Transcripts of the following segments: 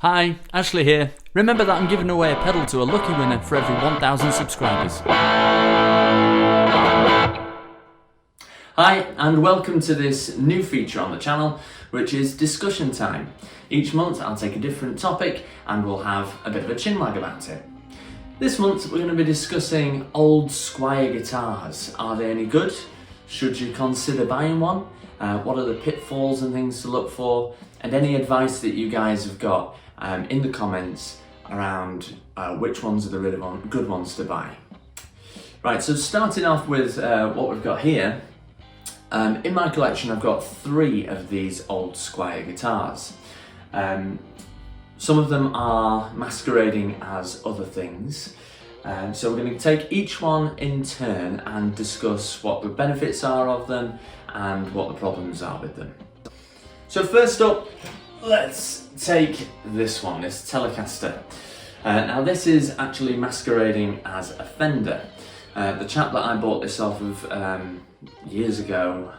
Hi, Ashley here. Remember that I'm giving away a pedal to a lucky winner for every 1,000 subscribers. Hi, and welcome to this new feature on the channel, which is discussion time. Each month I'll take a different topic and we'll have a bit of a chinwag about it. This month we're going to be discussing old Squier guitars. Are they any good? Should you consider buying one? What are the pitfalls and things to look for? And any advice that you guys have got in the comments around which ones are the really good ones to buy. Right, so starting off with what we've got here, in my collection I've got 3 of these old Squier guitars. Some of them are masquerading as other things, so we're going to take each one in turn and discuss what the benefits are of them and what the problems are with them. So first up, let's take this one, this Telecaster. Now this is actually masquerading as a Fender. The chap that I bought this off of years ago,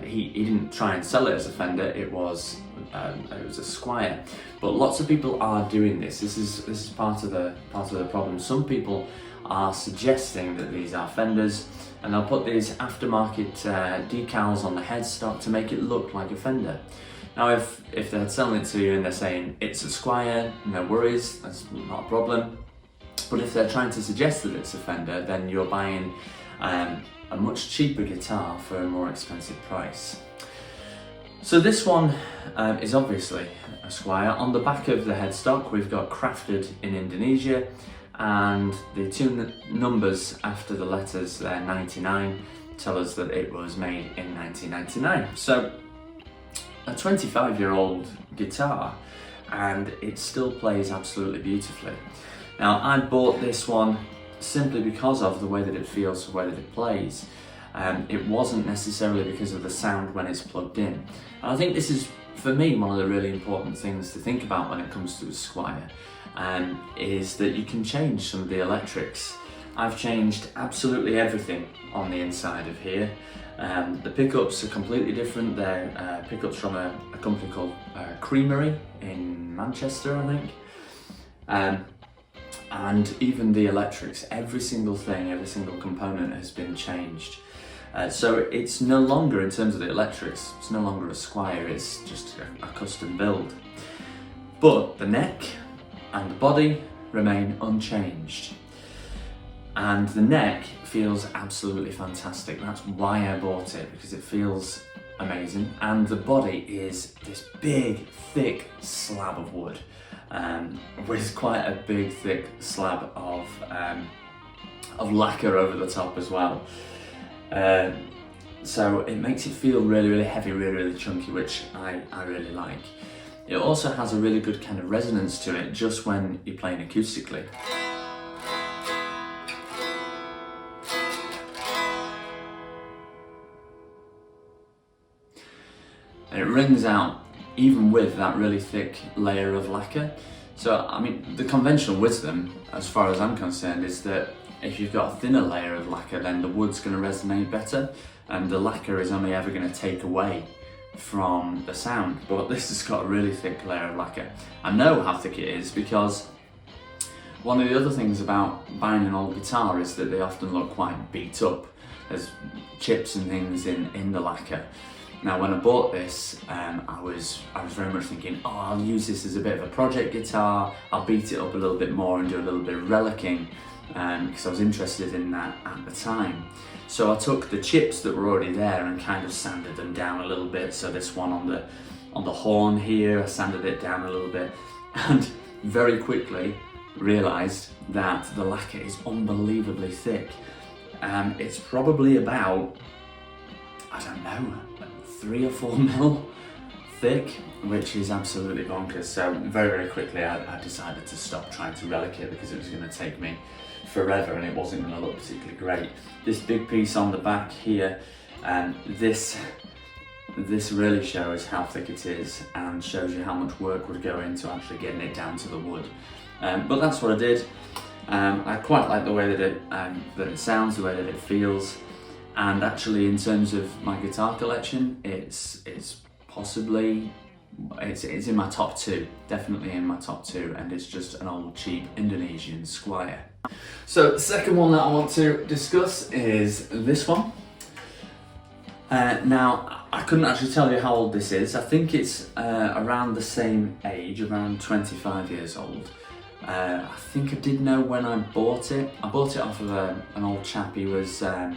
he didn't try and sell it as a Fender. It was a Squier. But lots of people are doing this. This is part of the problem. Some people are suggesting that these are Fenders, and they'll put these aftermarket decals on the headstock to make it look like a Fender. Now if they're selling it to you and they're saying it's a Squier, no worries, that's not a problem. But if they're trying to suggest that it's a Fender, then you're buying a much cheaper guitar for a more expensive price. So this one is obviously a Squier. On the back of the headstock we've got crafted in Indonesia, and the 2 numbers after the letters there, 99, tell us that it was made in 1999. So a 25-year-old guitar, and it still plays absolutely beautifully. Now I bought this one simply because of the way that it feels, the way that it plays. It wasn't necessarily because of the sound when it's plugged in. And I think this is, for me, one of the really important things to think about when it comes to a Squier, is that you can change some of the electrics. I've changed absolutely everything on the inside of here. The pickups are completely different. They're pickups from a company called Creamery in Manchester, I think. And even the electrics, every single thing, every single component has been changed. So it's no longer, in terms of the electrics, it's no longer a Squier, it's just a custom build. But the neck and the body remain unchanged. And the neck feels absolutely fantastic. That's why I bought it, because it feels amazing. And the body is this big, thick slab of wood, with quite a big, thick slab of lacquer over the top as well. So it makes it feel really, really heavy, really, really chunky, which I really like. It also has a really good kind of resonance to it just when you're playing acoustically. And it rings out even with that really thick layer of lacquer. So, I mean, the conventional wisdom, as far as I'm concerned, is that if you've got a thinner layer of lacquer, then the wood's going to resonate better, and the lacquer is only ever going to take away from the sound. But this has got a really thick layer of lacquer. I know how thick it is because one of the other things about buying an old guitar is that they often look quite beat up. There's chips and things in the lacquer. Now when I bought this, I was very much thinking, oh, I'll use this as a bit of a project guitar, I'll beat it up a little bit more and do a little bit of relicking, because I was interested in that at the time. So I took the chips that were already there and kind of sanded them down a little bit. So this one on the horn here, I sanded it down a little bit, and very quickly realised that the lacquer is unbelievably thick. It's probably about, I don't know, 3 or 4 mil thick, which is absolutely bonkers. So very, very quickly I decided to stop trying to relic it because it was going to take me forever and it wasn't going to look particularly great. This big piece on the back here, this really shows how thick it is and shows you how much work would go into actually getting it down to the wood. But that's what I did. I quite like the way that it sounds, the way that it feels. And actually, in terms of my guitar collection, it's possibly it's in my top two, definitely in my top two, and it's just an old cheap Indonesian Squier. So the second one that I want to discuss is this one. Now, I couldn't actually tell you how old this is. I think it's around the same age, around 25 years old. I think I did know when I bought it. I bought it off of an old chap. He was a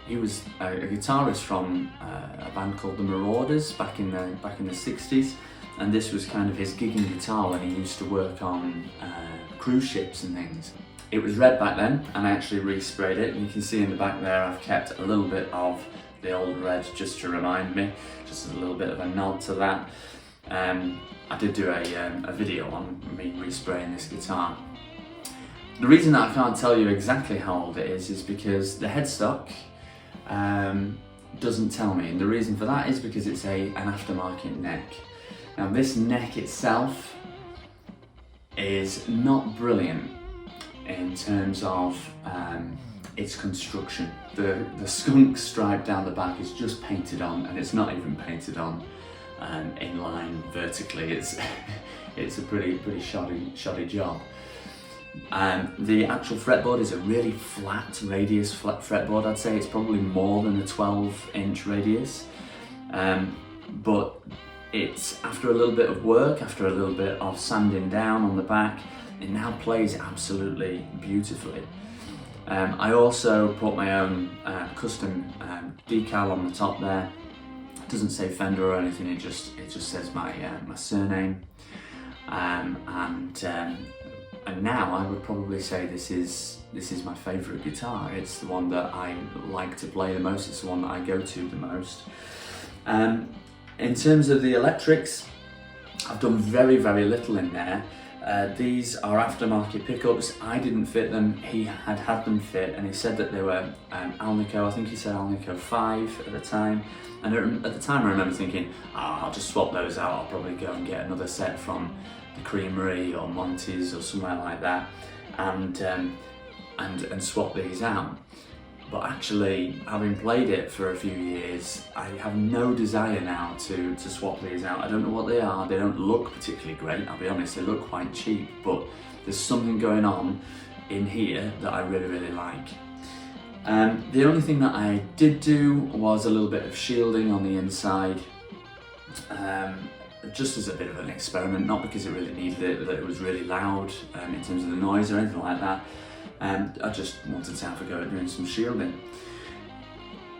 guitarist from a band called the Marauders back in the 60s, and this was kind of his gigging guitar when he used to work on cruise ships and things. It was red back then, and I actually resprayed it, and you can see in the back there I've kept a little bit of the old red just to remind me, just as a little bit of a nod to that. I did do a video on me respraying this guitar. The reason that I can't tell you exactly how old it is because the headstock doesn't tell me, and the reason for that is because it's an aftermarket neck. Now this neck itself is not brilliant in terms of its construction. The skunk stripe down the back is just painted on, and it's not even painted on in line vertically. It's a pretty shoddy job. The actual fretboard is a really flat radius fretboard. I'd say it's probably more than a 12-inch radius, but it's after a little bit of work, after a little bit of sanding down on the back, it now plays absolutely beautifully. I also put my own custom decal on the top there. It doesn't say Fender or anything, it just says my surname. And now I would probably say this is my favourite guitar. It's the one that I like to play the most, it's the one that I go to the most. In terms of the electrics, I've done very little in there. These are aftermarket pickups. I didn't fit them, he had them fit, and he said that they were Alnico, I think he said Alnico 5 at the time. And at the time I remember thinking, I'll just swap those out, I'll probably go and get another set from the Creamery or Monty's or somewhere like that, and swap these out. But actually, having played it for a few years, I have no desire now to swap these out. I don't know what they are, they don't look particularly great, I'll be honest, they look quite cheap, but there's something going on in here that I really like. The only thing that I did do was a little bit of shielding on the inside, just as a bit of an experiment, not because it really needed it, that it was really loud in terms of the noise or anything like that. I just wanted to have a go at doing some shielding.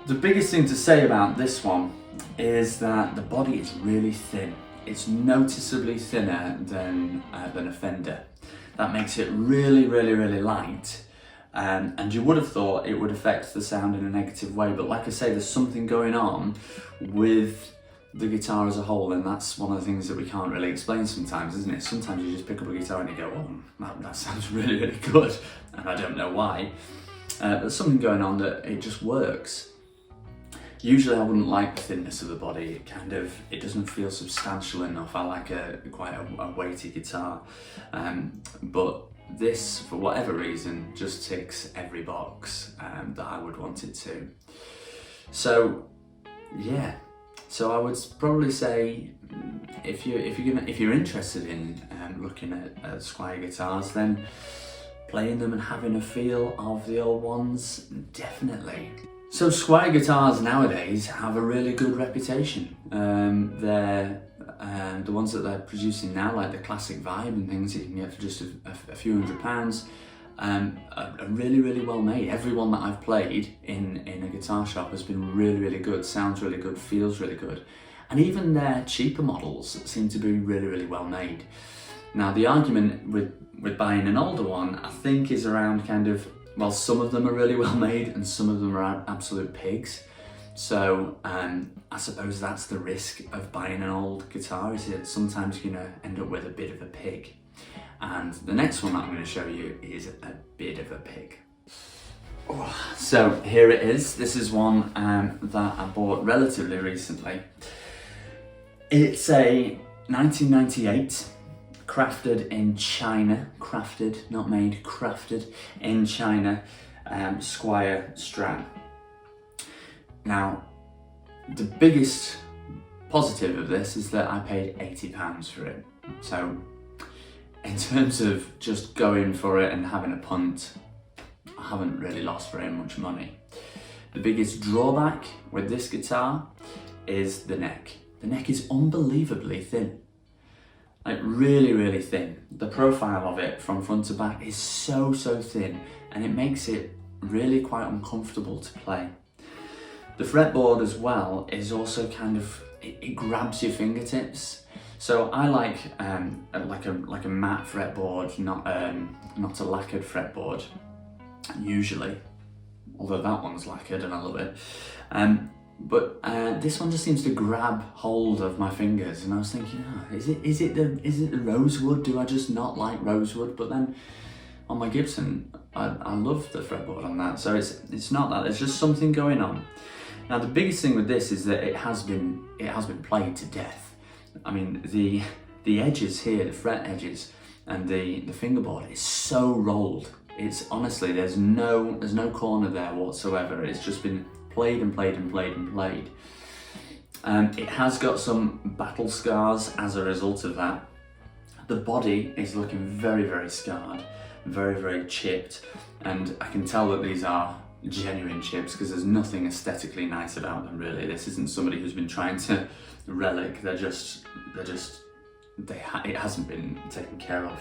The biggest thing to say about this one is that the body is really thin. It's noticeably thinner than a Fender. That makes it really light, and you would have thought it would affect the sound in a negative way, but like I say, there's something going on with the guitar as a whole, and that's one of the things that we can't really explain sometimes, isn't it? Sometimes you just pick up a guitar and you go, oh, that sounds really good, and I don't know why. There's something going on that it just works. Usually I wouldn't like the thinness of the body, it doesn't feel substantial enough. I like quite a weighty guitar, but this, for whatever reason, just ticks every box that I would want it to. So yeah. So I would probably say, if you're interested in looking at Squier guitars, then playing them and having a feel of the old ones, definitely. So Squier guitars nowadays have a really good reputation. They're the ones that they're producing now, like the classic vibe and things that you can get for just a few £100s. Are really well made. Every one that I've played in a guitar shop has been really good, sounds really good, feels really good. And even their cheaper models seem to be really well made. Now the argument with buying an older one, I think, is around well, some of them are really well made and some of them are absolute pigs. So I suppose that's the risk of buying an old guitar, is that sometimes you're gonna end up with a bit of a pig. And the next one that I'm going to show you is a bit of a pig. So here it is. This is one that I bought relatively recently. It's a 1998, crafted in China, crafted, not made, crafted in China, Squier Strat. Now, the biggest positive of this is that I paid £80 for it. So in terms of just going for it and having a punt, I haven't really lost very much money. The biggest drawback with this guitar is the neck. The neck is unbelievably thin. Like really, really thin. The profile of it from front to back is so thin, and it makes it really quite uncomfortable to play. The fretboard as well is also kind of, it grabs your fingertips. So I like a matte fretboard, not a lacquered fretboard, usually. Although that one's lacquered and I love it. But this one just seems to grab hold of my fingers, and I was thinking, oh, is it the rosewood? Do I just not like rosewood? But then on my Gibson, I love the fretboard on that. So it's not that. There's just something going on. Now the biggest thing with this is that it has been played to death. I mean the edges here, the fret edges, and the fingerboard is so rolled. It's honestly, there's no corner there whatsoever. It's just been played and played and played and played. It has got some battle scars as a result of that. The body is looking very scarred, very chipped, and I can tell that these are genuine chips because there's nothing aesthetically nice about them really. This isn't somebody who's been trying to relic. It hasn't been taken care of.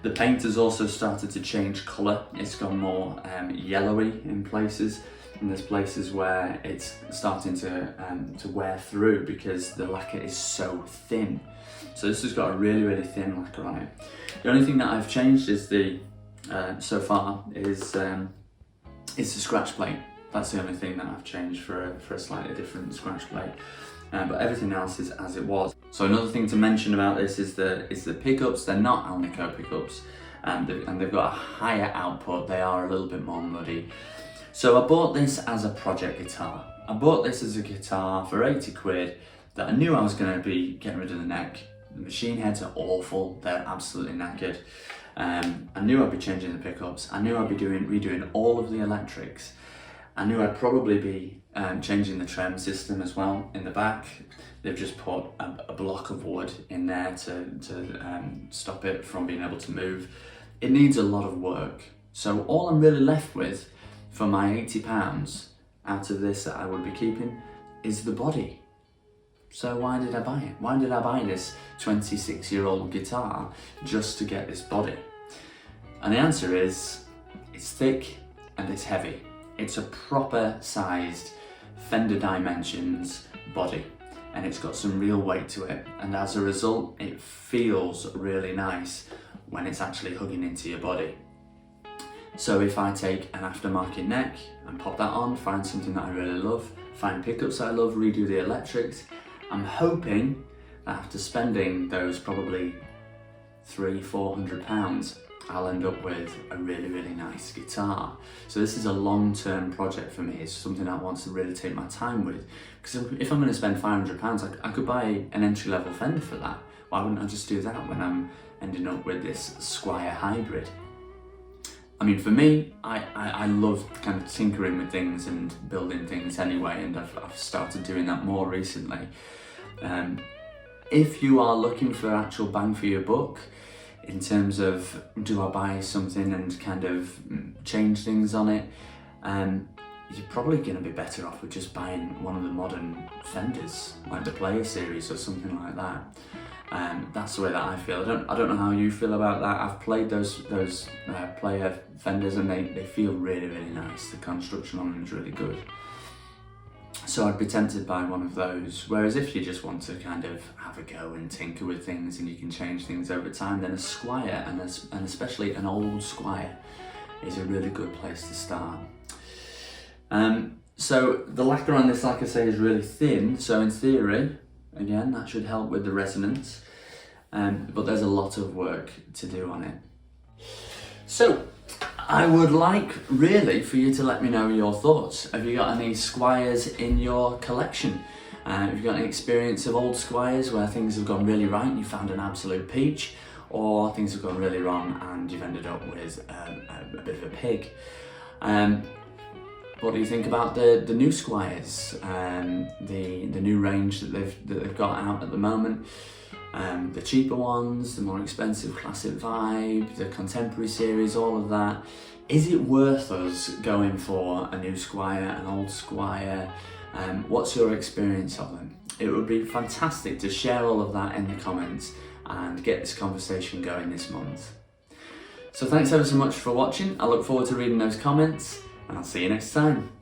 The paint has also started to change colour. It's gone more yellowy in places, and there's places where it's starting to wear through because the lacquer is so thin. So this has got a really thin lacquer on it. The only thing that I've changed is so far is the scratch plate. That's the only thing that I've changed for a slightly different scratch plate. But everything else is as it was. So another thing to mention about this is the pickups. They're not Alnico pickups, and they've got a higher output. They are a little bit more muddy. So I bought this as a project guitar. I bought this as a guitar for 80 quid that I knew I was going to be getting rid of the neck. The machine heads are awful. They're absolutely knackered. I knew I'd be changing the pickups. I knew I'd be redoing all of the electrics. I knew I'd probably be changing the trem system as well in the back. They've just put a block of wood in there to stop it from being able to move. It needs a lot of work. So all I'm really left with for my £80 out of this that I would be keeping is the body. So why did I buy it? Why did I buy this 26-year-old guitar just to get this body? And the answer is, it's thick and it's heavy. It's a proper sized Fender dimensions body, and it's got some real weight to it, and as a result it feels really nice when it's actually hugging into your body. So if I take an aftermarket neck and pop that on, find something that I really love, find pickups that I love, redo the electrics, I'm hoping that after spending those probably £300-400, I'll end up with a really nice guitar. So this is a long-term project for me. It's something I want to really take my time with, because if I'm going to spend £500, I could buy an entry-level Fender for that. Why wouldn't I just do that when I'm ending up with this Squier hybrid? I mean, for me, I love kind of tinkering with things and building things anyway, and I've started doing that more recently. If you are looking for actual bang for your buck, in terms of do I buy something and kind of change things on it, you're probably going to be better off with just buying one of the modern Fenders, like the Player series or something like that. That's the way that I feel. I don't know how you feel about that. I've played those Player Fenders and they feel really nice. The construction on them is really good. So I'd be tempted by one of those. Whereas if you just want to kind of have a go and tinker with things and you can change things over time, then a Squier, and especially an old Squier, is a really good place to start. So the lacquer on this, like I say, is really thin. So in theory, again, that should help with the resonance. But there's a lot of work to do on it. So I would like really for you to let me know your thoughts. Have you got any Squiers in your collection? Have you got any experience of old Squiers where things have gone really right and you found an absolute peach, or things have gone really wrong and you've ended up with a bit of a pig? What do you think about the new Squiers, the new range that they've got out at the moment? The cheaper ones, the more expensive classic vibe, the contemporary series, all of that. Is it worth us going for a new Squier, an old Squier? What's your experience of them? It would be fantastic to share all of that in the comments and get this conversation going this month. So thanks ever so much for watching. I look forward to reading those comments, and I'll see you next time.